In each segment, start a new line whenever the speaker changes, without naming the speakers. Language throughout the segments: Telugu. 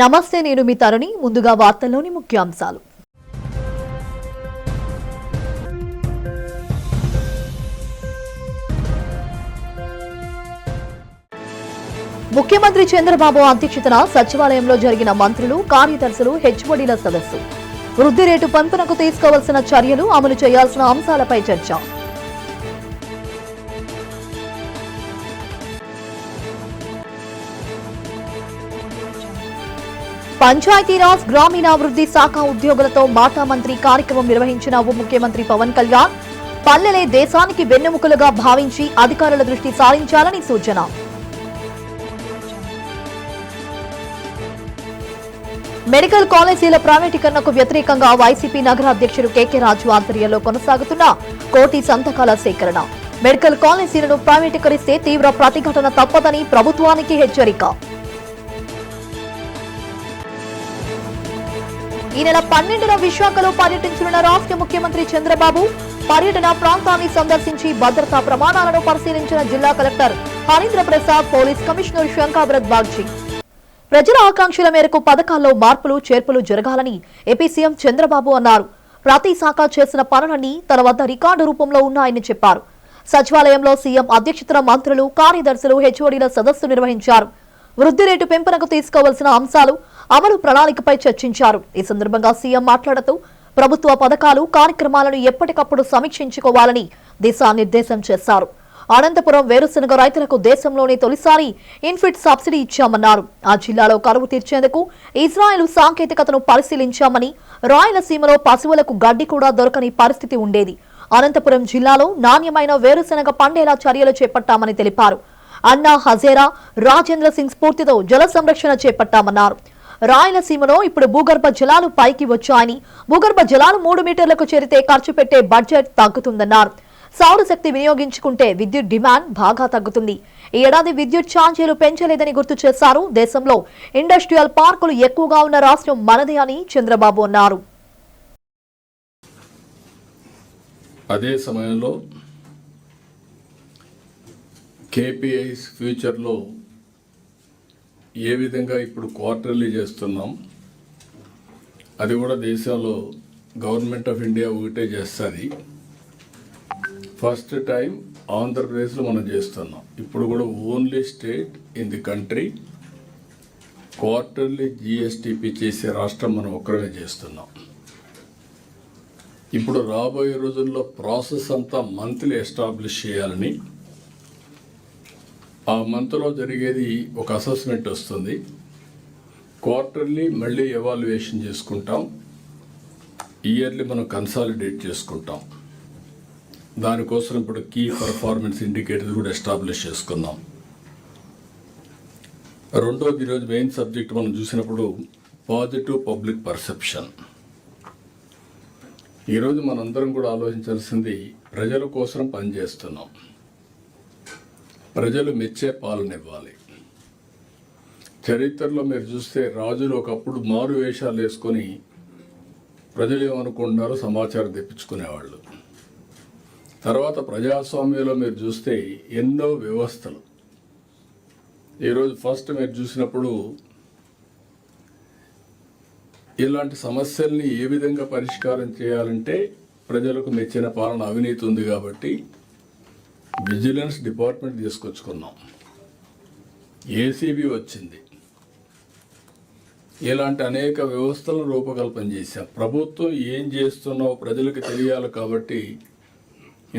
నమస్తే, నేను మీ తరుణి. ముందుగా వార్తల్లోని ముఖ్యాంశాలు. ముఖ్యమంత్రి చంద్రబాబు అధ్యక్షతన సచివాలయంలో జరిగిన మంత్రులు, కార్యదర్శులు, హెచ్ఓడీల సదస్సు. వృద్ధి రేటు పెంపునకు తీసుకోవాల్సిన చర్యలు, అమలు చేయాల్సిన అంశాలపై చర్చ. పంచాయతీరాజ్ గ్రామీణాభివృద్ధి శాఖ ఉద్యోగులతో మాటా మంత్రి కార్యక్రమం నిర్వహించిన ఉప ముఖ్యమంత్రి పవన్ కళ్యాణ్ పల్లెలే దేశానికి వెన్నెముకలుగా భావించి అధికారుల దృష్టి సారించాలని సూచన. మెడికల్ కాలేజీల ప్రైవేటీకరణకు వ్యతిరేకంగా వైసీపీ నగర అధ్యక్షుడు కేకే రాజు ఆధ్వర్యంలో కొనసాగుతున్న కోటి సంతకాల సేకరణ. మెడికల్ కాలేజీలను ప్రైవేటీకరిస్తే తీవ్ర ప్రతిఘటన తప్పదని ప్రభుత్వానికి హెచ్చరిక. ఈ నెల 12న విశాఖలో పర్యటించనున్న రాష్ట్ర ముఖ్యమంత్రి చంద్రబాబు పర్యటన ప్రాంతాన్ని సందర్శించి భద్రతా ప్రమాణాలను పరిశీలించిన జిల్లా collector Harindra Prasad, police commissioner Shankhabrata Bagchi. ప్రజల ఆకాంక్షల మేరకు పథకాల్లో మార్పులు చేర్పులు జరగాలని ఏపీ సీఎం చంద్రబాబు అన్నారు. ప్రతి శాఖ చేసిన పనులన్నీ తన వద్ద రికార్డు రూపంలో ఉన్నాయని చెప్పారు. సచివాలయంలో సీఎం అధ్యక్షతన మంత్రులు, కార్యదర్శులు, హెచ్ఓడీల సదస్సు నిర్వహించారు. వృద్ధి రేటు పెంపునకు తీసుకోవాల్సిన అంశాలు, అమలు ప్రణాళికపై చర్చించారు. ఈ సందర్భంగా సీఎం మాట్లాడుతూ ప్రభుత్వ పథకాలు, కార్యక్రమాలను ఎప్పటికప్పుడు సమీక్షించుకోవాలని దిశానిర్దేశం చేశారు. అనంతపురం వేరుశనగ రైతులకు దేశంలోనే తొలిసారి ఇన్ఫిట్ సబ్సిడీ ఇచ్చామన్నారు. ఆ జిల్లాలో కరువు తీర్చేందుకు ఇజ్రాయెల్ సాంకేతికతను పరిశీలించామని, రాయలసీమలో పశువులకు గడ్డి కూడా దొరకని పరిస్థితి ఉండేది. అనంతపురం జిల్లాలో నాణ్యమైన వేరుశనగ పండేలా చర్యలు చేపట్టామని తెలిపారు. అన్నా హజేరా, రాజేంద్ర సింగ్ స్ఫూర్తితో జల సంరక్షణ చేపట్టామన్నారు. రాయలసీమలో ఇప్పుడు భూగర్భ జలాలు పైకి వచ్చాయని, భూగర్భ జలాలు 3 మీటర్లకు చేరితే ఖర్చు పెట్టే బడ్జెట్ తగ్గుతుందన్నారు. సౌరశక్తి వినియోగించుకుంటే విద్యుత్ డిమాండ్ బాగా తగ్గుతుంది. ఈ ఏడాది విద్యుత్ ఛార్జీలు పెంచలేదని గుర్తు చేశారు. దేశంలో ఇండస్ట్రియల్ పార్కులు ఎక్కువగా ఉన్న రాష్ట్రం మనదే అని చంద్రబాబు అన్నారు.
అదే సమయంలో కేపీఐస్ ఫ్యూచర్లో ఏ విధంగా ఇప్పుడు క్వార్టర్లీ చేస్తున్నాం, అది కూడా దేశంలో గవర్నమెంట్ ఆఫ్ ఇండియా ఒకటే చేస్తుంది. ఫస్ట్ టైం ఆంధ్రప్రదేశ్లో మనం చేస్తున్నాం. ఇప్పుడు కూడా only state in the country quarterly GSTP చేసే రాష్ట్రం మనం ఒక్కరమే చేస్తున్నాం. ఇప్పుడు రాబోయే రోజుల్లో ప్రాసెస్ అంతా మంత్లీ ఎస్టాబ్లిష్ చేయాలని, ఆ మంత్లో జరిగేది ఒక అసెస్మెంట్ వస్తుంది. క్వార్టర్లీ మళ్ళీ ఎవాల్యుయేషన్ చేసుకుంటాం, ఇయర్లీ మనం కన్సాలిడేట్ చేసుకుంటాం. దానికోసం ఇప్పుడు కీ పర్ఫార్మెన్స్ ఇండికేటర్స్ కూడా ఎస్టాబ్లిష్ చేసుకున్నాం. రెండోది, ఈరోజు మెయిన్ సబ్జెక్ట్ మనం చూసినప్పుడు పాజిటివ్ పబ్లిక్ పర్సెప్షన్. ఈరోజు మనందరం కూడా ఆలోచించాల్సింది, ప్రజల కోసం పనిచేస్తున్నాం, ప్రజలు మెచ్చే పాలన ఇవ్వాలి. చరిత్రలో మీరు చూస్తే రాజులు ఒకప్పుడు మారు వేషాలు వేసుకొని ప్రజలు ఏమనుకుంటున్నారో సమాచారం తెప్పించుకునేవాళ్ళు. తర్వాత ప్రజాస్వామ్యంలో మీరు చూస్తే ఎన్నో వ్యవస్థలు. ఈరోజు ఫస్ట్ మీరు చూసినప్పుడు ఇలాంటి సమస్యల్ని ఏ విధంగా పరిష్కారం చేయాలంటే ప్రజలకు మెచ్చిన పాలన, అవినీతి ఉంది కాబట్టి విజిలెన్స్ డిపార్ట్మెంట్ తీసుకొచ్చుకున్నాం, ఏసీబీ వచ్చింది. ఇలాంటి అనేక వ్యవస్థలను రూపకల్పన చేశాం. ప్రభుత్వం ఏం చేస్తున్నావో ప్రజలకు తెలియాలి కాబట్టి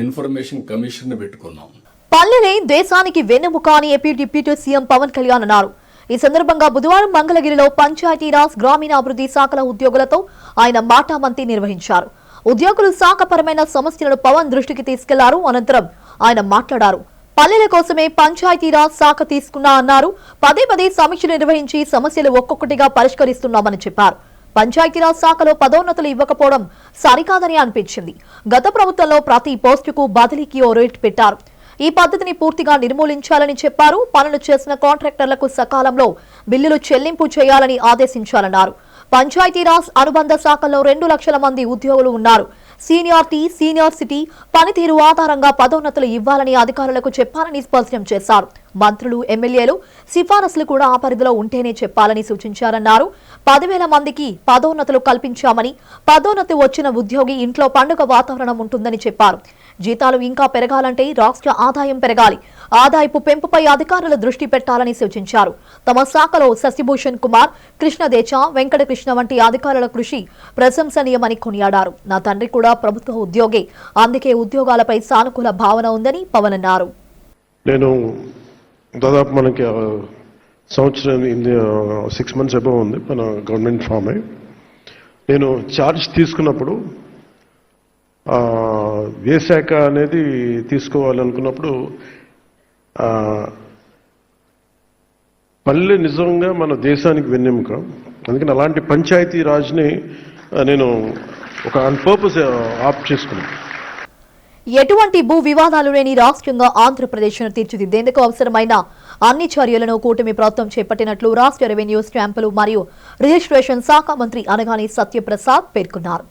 ఇన్ఫర్మేషన్ కమిషన్ పెట్టుకున్నాం.
పల్లెలే దేశానికి వెన్నెముక అని AP deputy CM Pawan Kalyan అన్నారు. ఈ సందర్భంగా బుధవారం మంగళగిరిలో పంచాయతీరాజ్ గ్రామీణాభివృద్ధి శాఖల ఉద్యోగులతో ఆయన మాటా మంత్రి నిర్వహించారు. ఉద్యోగులు శాఖపరమైన సమస్యలను పవన్ దృష్టికి తీసుకెళ్లారు. అనంతరం ఆయన మాట్లాడారు. పల్లెల కోసమే పంచాయతీరాజ్ శాఖ తీసుకున్నా అన్నారు. పదే పదే సమీక్షలు నిర్వహించి సమస్యలు ఒక్కొక్కటిగా పరిష్కరిస్తున్నామని చెప్పారు. పంచాయతీరాజ్ శాఖలో పదోన్నతులు ఇవ్వకపోవడం సరికాదని అనిపించింది. గత ప్రభుత్వంలో ప్రతి పోస్టుకు బదిలీకి ఓ రేట్ పెట్టారు. ఈ పద్ధతిని పూర్తిగా నిర్మూలించాలని చెప్పారు. పనులు చేసిన కాంట్రాక్టర్లకు సకాలంలో బిల్లులు చెల్లింపు చేయాలని ఆదేశించాలన్నారు. పంచాయతీరాజ్ అనుబంధ శాఖల్లో 2 లక్షల మంది ఉద్యోగులు ఉన్నారు. సీనియారిటీ పనితీరు ఆధారంగా పదోన్నతులు ఇవ్వాలని అధికారులకు చెప్పాలని స్పష్టం చేశారు. మంత్రులు, ఎమ్మెల్యేలు సిఫారసులు కూడా ఆ పరిధిలో ఉంటేనే చెప్పాలని సూచించారన్నారు. 10,000 మందికి పదోన్నతులు కల్పించామని, పదోన్నతి వచ్చిన ఉద్యోగి ఇంట్లో పండుగ వాతావరణం ఉంటుందని చెప్పారు. జీతాలు ఇంకా పెరగాలంటే రాష్ట్ర ఆదాయం పెరగాలి. ఆదాయపు పెంపుపై అధికారులు దృష్టి పెట్టాలని సూచించారు. తమ శాఖలో శశిభూషణ్ కుమార్, కృష్ణదేచా, వెంకటకృష్ణ వంటి అధికారుల కృషి ప్రశంసనీయమని కొనియాడారు. నా తండ్రి కూడా ప్రభుత్వ ఉద్యోగి, అందుకే ఉద్యోగాలపై సానుకూల భావన ఉందని పవన్ అన్నారు.
నేను దాదాపు మనకి సంవత్సరం 6 months అబౌవ్ ఉంది మన గవర్నమెంట్ ఫామ్ అయ్యి. నేను ఛార్జ్ తీసుకున్నప్పుడు ఏ శాఖ అనేది తీసుకోవాలనుకున్నప్పుడు పల్లె నిజంగా మన దేశానికి వెన్నెముక. అందుకని అలాంటి పంచాయతీ రాజ్ని నేను ఒక ఆన్ పర్పస్ ఆప్ట్ చేసుకున్నాను.
ఎటువంటి భూ వివాదాలు లేని రాష్ట్రంగా ఆంధ్రప్రదేశ్ను తీర్చిదిద్దేందుకు అవసరమైన అన్ని చర్యలను కూటమి ప్రభుత్వం చేపట్టినట్లు రాష్ట్ర రెవెన్యూ, స్టాంపులు మరియు రిజిస్ట్రేషన్ శాఖ మంత్రి అనగాని సత్యప్రసాద్ పేర్కొన్నారు.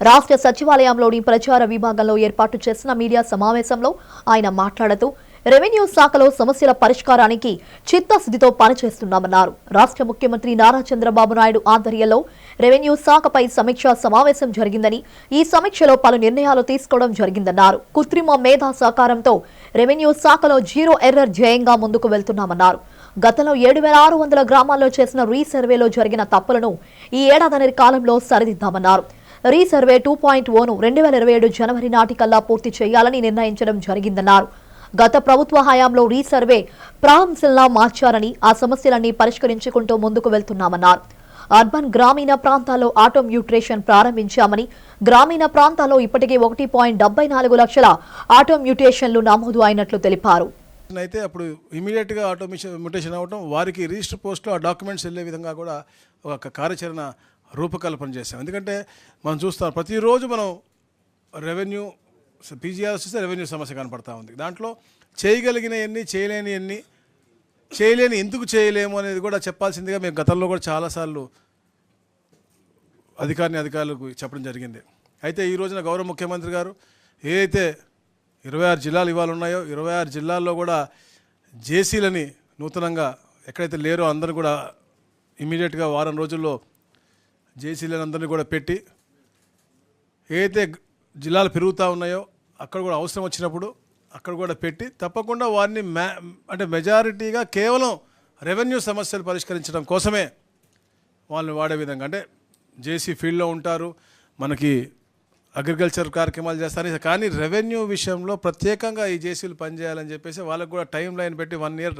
రాష్ట్ర సచివాలయంలోని ప్రచార విభాగంలో ఏర్పాటు చేసిన మీడియా సమావేశంలో ఆయన మాట్లాడుతూ రెవెన్యూ శాఖలో సమస్యల పరిష్కారానికి చిత్తశుద్ధితో పనిచేస్తున్నామన్నారు. రాష్ట్ర ముఖ్యమంత్రి నారా చంద్రబాబు నాయుడు ఆధ్వర్యంలో రెవెన్యూ శాఖపై సమీక్షా సమావేశం జరిగిందని, ఈ సమీక్షలో పలు నిర్ణయాలు తీసుకోవడం జరిగిందన్నారు. కృత్రిమ మేధా సహకారంతో రెవెన్యూ శాఖలో జీరో ఎర్రర్ ధ్యేయంగా ముందుకు వెళ్తున్నామన్నారు. గతంలో 7,600 గ్రామాల్లో చేసిన రీసర్వేలో జరిగిన తప్పులను ఈ ఏడాది కాలంలో సరిదిద్దామన్నారు. రీసర్వే 2.0ను 2027 జనవరి నాటికల్లా పూర్తి చేయాలని నిర్ణయించడం జరిగిందన్నారు. గత ప్రభుత్వ హయాంలో రీసర్వే ప్రారంభంలా మార్చారని, ఆ సమస్యలన్నీ పరిష్కరించుకుంటూ ముందుకు వెళ్తున్నామన్నారు. అర్బన్ గ్రామీణ ప్రాంతాల్లో ఆటో మ్యూటేషన్ ప్రారంభించామని, గ్రామీణ ప్రాంతాల్లో ఇప్పటికే 1.74 లక్షల ఆటో మ్యూటేషన్లు నమోదు అయినట్లు తెలిపారు.
అయితే అప్పుడు ఇమీడియట్గా మ్యూటేషన్ అవ్వడం, వారికి రిజిస్టర్ పోస్ట్లో ఆ డాక్యుమెంట్స్ వెళ్ళే విధంగా కూడా ఒక కార్యాచరణ రూపకల్పన చేశాం. ఎందుకంటే మనం చూస్తాం ప్రతిరోజు మనం రెవెన్యూ పీజీఆర్ వస్తే రెవెన్యూ సమస్య కనపడతా ఉంది. దాంట్లో చేయగలిగిన ఎన్ని, చేయలేని ఎందుకు చేయలేము అనేది కూడా చెప్పాల్సిందిగా మేము గతంలో కూడా చాలాసార్లు అధికారులకు చెప్పడం జరిగింది. అయితే ఈ రోజున గౌరవ ముఖ్యమంత్రి గారు ఏదైతే 26 జిల్లాలు ఇవాళ ఉన్నాయో 26 జిల్లాల్లో కూడా జేసీలని నూతనంగా ఎక్కడైతే లేరో అందరూ కూడా ఇమీడియట్గా వారం రోజుల్లో జేసీలను అందరినీ కూడా పెట్టి, ఏదైతే జిల్లాలు పెరుగుతూ ఉన్నాయో అక్కడ కూడా అవసరం వచ్చినప్పుడు అక్కడ కూడా పెట్టి తప్పకుండా వారిని అంటే మెజారిటీగా కేవలం రెవెన్యూ సమస్యలు పరిష్కరించడం కోసమే వాళ్ళని వాడే విధంగా, అంటే జేసీ ఫీల్డ్లో ఉంటారు, మనకి అగ్రికల్చర్ కార్యక్రమాలు చేస్తారు, కానీ రెవెన్యూ విషయంలో ప్రత్యేకంగా ఈ జేసీలు పనిచేయాలని చెప్పేసి వాళ్ళకు కూడా టైం లైన్ పెట్టి 1 year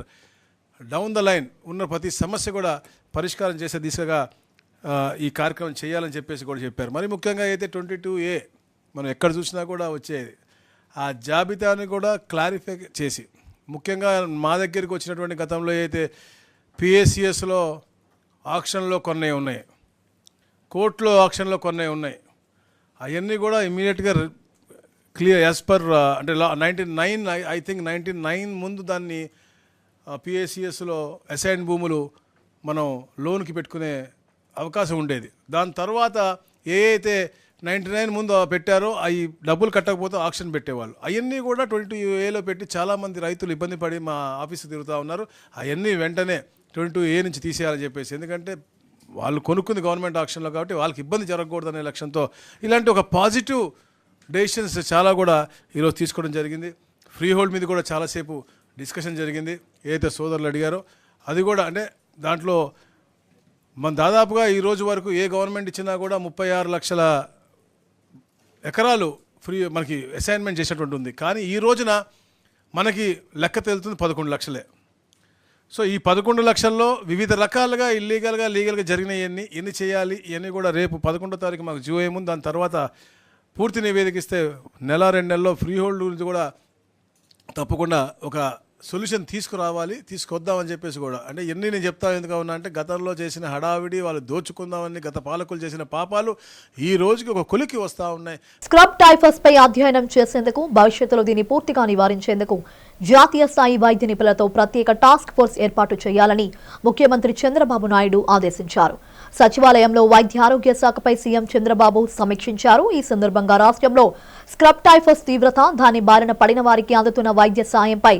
డౌన్ ద లైన్ ఉన్న ప్రతి సమస్య కూడా పరిష్కారం చేసే దిశగా ఈ కార్యక్రమం చేయాలని చెప్పేసి కూడా చెప్పారు. మరి ముఖ్యంగా అయితే 22A మనం ఎక్కడ చూసినా కూడా వచ్చేది, ఆ జాబితాని కూడా క్లారిఫై చేసి, ముఖ్యంగా మా దగ్గరికి వచ్చినటువంటి గతంలో అయితే పిఏసిఎస్లో ఆక్షన్లో కొన్ని ఉన్నాయి, కోర్టులో ఆక్షన్లో కొన్ని ఉన్నాయి, అవన్నీ కూడా ఇమీడియట్గా క్లియర్ యాజ్ పర్ అంటే 99 ఐ థింక్ 99 ముందు దాన్ని పిఏసిఎస్లో అసైన్ భూములు మనం లోన్కి పెట్టుకునే అవకాశం ఉండేది. దాని తర్వాత ఏ అయితే 99 ముందు పెట్టారో అవి డబ్బులు కట్టకపోతే ఆక్షన్ పెట్టేవాళ్ళు. అవన్నీ కూడా 22Aలో పెట్టి చాలామంది రైతులు ఇబ్బంది పడి మా ఆఫీస్కి తిరుగుతూ ఉన్నారు. అవన్నీ వెంటనే 22A నుంచి తీసేయాలని చెప్పేసి, ఎందుకంటే వాళ్ళు కొనుక్కుంది గవర్నమెంట్ ఆక్షన్లో కాబట్టి వాళ్ళకి ఇబ్బంది జరగకూడదనే లక్ష్యంతో ఇలాంటి ఒక పాజిటివ్ డెసిషన్స్ చాలా కూడా ఈరోజు తీసుకోవడం జరిగింది. ఫ్రీ హోల్డ్ మీద కూడా చాలాసేపు డిస్కషన్ జరిగింది. ఏదైతే సోదరులు అడిగారో అది కూడా, అంటే దాంట్లో మన దాదాపుగా ఈ రోజు వరకు ఏ గవర్నమెంట్ ఇచ్చినా కూడా 36 లక్షల ఎకరాలు ఫ్రీ మనకి అసైన్మెంట్ చేసేటువంటి ఉంది. కానీ ఈ రోజున మనకి లెక్క తేలుతుంది 11 లక్షలే. సో ఈ 11 లక్షల్లో వివిధ రకాలుగా ఇల్లీగల్గా లీగల్గా జరిగినవన్నీ ఎన్ని చేయాలి, ఇవన్నీ కూడా రేపు 11వ తారీఖు మాకు జియో ఏముంది, దాని తర్వాత పూర్తి నివేదిక ఇస్తే 1-2 నెలల్లో ఫ్రీ హోల్డ్ గురించి కూడా తప్పకుండా ఒక సొల్యూషన్ తీసుకొద్దామని చెప్పేసి కూడా, అంటే ఎన్ని నేను చెప్తాను ఎందుకు ఉన్నా అంటే గతంలో చేసిన హడావిడి, వాళ్ళు దోచుకుందామని గత పాలకులు చేసిన పాపాలు ఈ రోజుకి ఒక కొలికి వస్తూ ఉన్నాయి.
స్క్రబ్ టైఫస్ పై అధ్యయనం చేసేందుకు, భవిష్యత్తులో దీన్ని పూర్తిగా నివారించేందుకు జాతీయ స్థాయి వైద్య నిపుణులతో ప్రత్యేక టాస్క్ ఫోర్స్ ఏర్పాటు చేయాలని ముఖ్యమంత్రి చంద్రబాబు నాయుడు ఆదేశించారు. సచివాలయంలో వైద్య ఆరోగ్య శాఖపై సీఎం చంద్రబాబు సమీక్షించారు. ఈ సందర్భంగా రాష్ట్రంలో స్క్రబ్ టైఫస్ తీవ్రత, దాని బారిన పడిన వారికి అందుతున్న వైద్య సాయంపై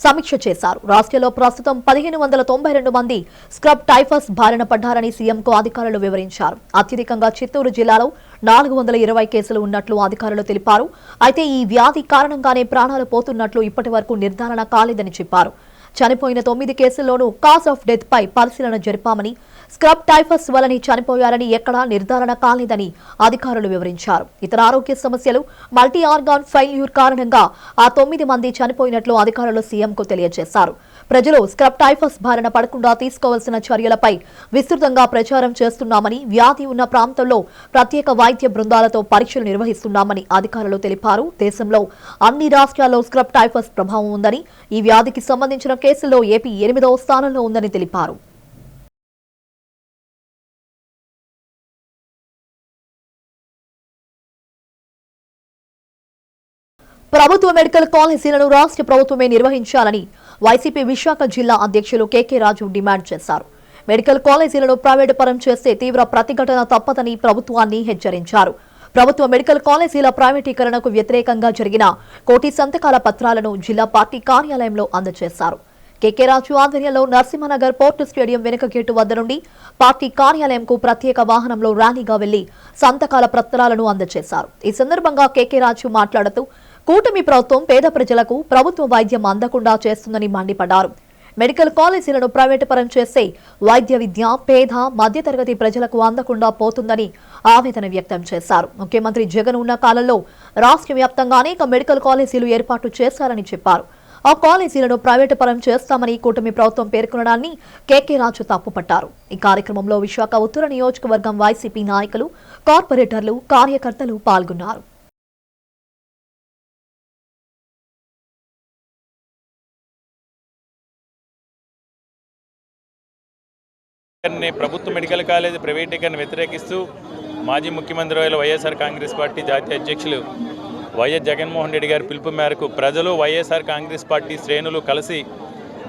సమీక్ష చేశారు. రాష్ట్రంలో ప్రస్తుతం 1592 మంది స్క్రబ్ టైఫస్ బారిన పడ్డారని సీఎంకు అధికారులు వివరించారు. అత్యధికంగా చిత్తూరు జిల్లాలో 420 కేసులు ఉన్నట్లు అధికారులు తెలిపారు. అయితే ఈ వ్యాధి కారణంగానే ప్రాణాలు పోతున్నట్లు ఇప్పటి వరకు నిర్ధారణ కాలేదని చెప్పారు. చనిపోయిన 9 కేసుల్లోనూ కాజ్ ఆఫ్ డెత్ పై పరిశీలన జరిపామని, స్క్రబ్ టైఫస్ వలని చనిపోయారని ఎక్కడా నిర్ధారణ కాలేదని అధికారులు వివరించారు. ఇతర ఆరోగ్య సమస్యలు, మల్టీ ఆర్గాన్ ఫెయిల్యూర్ కారణంగా ఆ 9 మంది చనిపోయినట్లు అధికారులు సీఎంకు తెలియజేశారు. ప్రజలు స్క్రబ్ టైఫస్ బారిన పడకుండా తీసుకోవాల్సిన చర్యలపై విస్తృతంగా ప్రచారం చేస్తున్నామని, వ్యాధి ఉన్న ప్రాంతంలో ప్రత్యేక వైద్య బృందాలతో పరీక్షలు నిర్వహిస్తున్నామని అధికారులు తెలిపారు. దేశంలో అన్ని రాష్ట్రాల్లో స్క్రబ్ టైఫస్ ప్రభావం ఉందని, ఈ వ్యాధికి సంబంధించిన కేసుల్లో ఏపీ 8వ స్థానంలో ఉందని తెలిపారు. ప్రభుత్వ మెడికల్ కాలేజీలను రాష్ట్ర ప్రభుత్వమే నిర్వహించాలని వైసీపీ విశాఖ జిల్లా అధ్యక్షులు కేకే రాజు డిమాండ్ చేశారు. మెడికల్ కాలేజీలను ప్రైవేటు పరం చేస్తే తీవ్ర ప్రతిఘటన తప్పదని ప్రభుత్వాన్ని హెచ్చరించారు. ప్రభుత్వ మెడికల్ కాలేజీల ప్రైవేటీకరణకు వ్యతిరేకంగా జరిగిన 1 కోటి సంతకాల పత్రాలను జిల్లా పార్టీ కార్యాలయంలో అందజేశారు. కేకే రాజు ఆధ్వర్యంలో నరసింహనగర్ పోర్టు స్టేడియం వెనుక గేటు వద్ద నుండి పార్టీ కార్యాలయంకు ప్రత్యేక వాహనంలో ర్యాలీగా వెళ్లి సంతకాల పత్రాలను అందజేశారు. ఈ సందర్భంగా కేకే రాజు మాట్లాడుతూ కూటమి ప్రభుత్వం పేద ప్రజలకు ప్రభుత్వ వైద్యం అందకుండా చేస్తుందని మండిపడ్డారు. మెడికల్ కాలేజీలను ప్రైవేటు పరం చేస్తే వైద్య విద్య పేద మధ్యతరగతి ప్రజలకు అందకుండా పోతుందని ఆవేదన వ్యక్తం చేశారు. ముఖ్యమంత్రి జగన్ ఉన్న కాలంలో రాష్ట్ర వ్యాప్తంగా అనేక మెడికల్ కాలేజీలు ఏర్పాటు చేశారని చెప్పారు. ఆ కాలేజీలను ప్రైవేటు పరం చేస్తామని కూటమి ప్రభుత్వం పేర్కొనడాన్ని కేకే రాజు తప్పుపట్టారు. ఈ కార్యక్రమంలో విశాఖ ఉత్తర నియోజకవర్గం వైసీపీ నాయకులు, కార్పొరేటర్లు, కార్యకర్తలు పాల్గొన్నారు.
ప్రభుత్వ మెడికల్ కాలేజీ ప్రైవేటీకరణ వ్యతిరేకిస్తూ మాజీ ముఖ్యమంత్రి వైఎస్ఆర్ కాంగ్రెస్ పార్టీ జాతీయ అధ్యక్షులు వైఎస్ జగన్మోహన్ రెడ్డి గారి పిలుపు మేరకు ప్రజలు, వైఎస్ఆర్ కాంగ్రెస్ పార్టీ శ్రేణులు కలిసి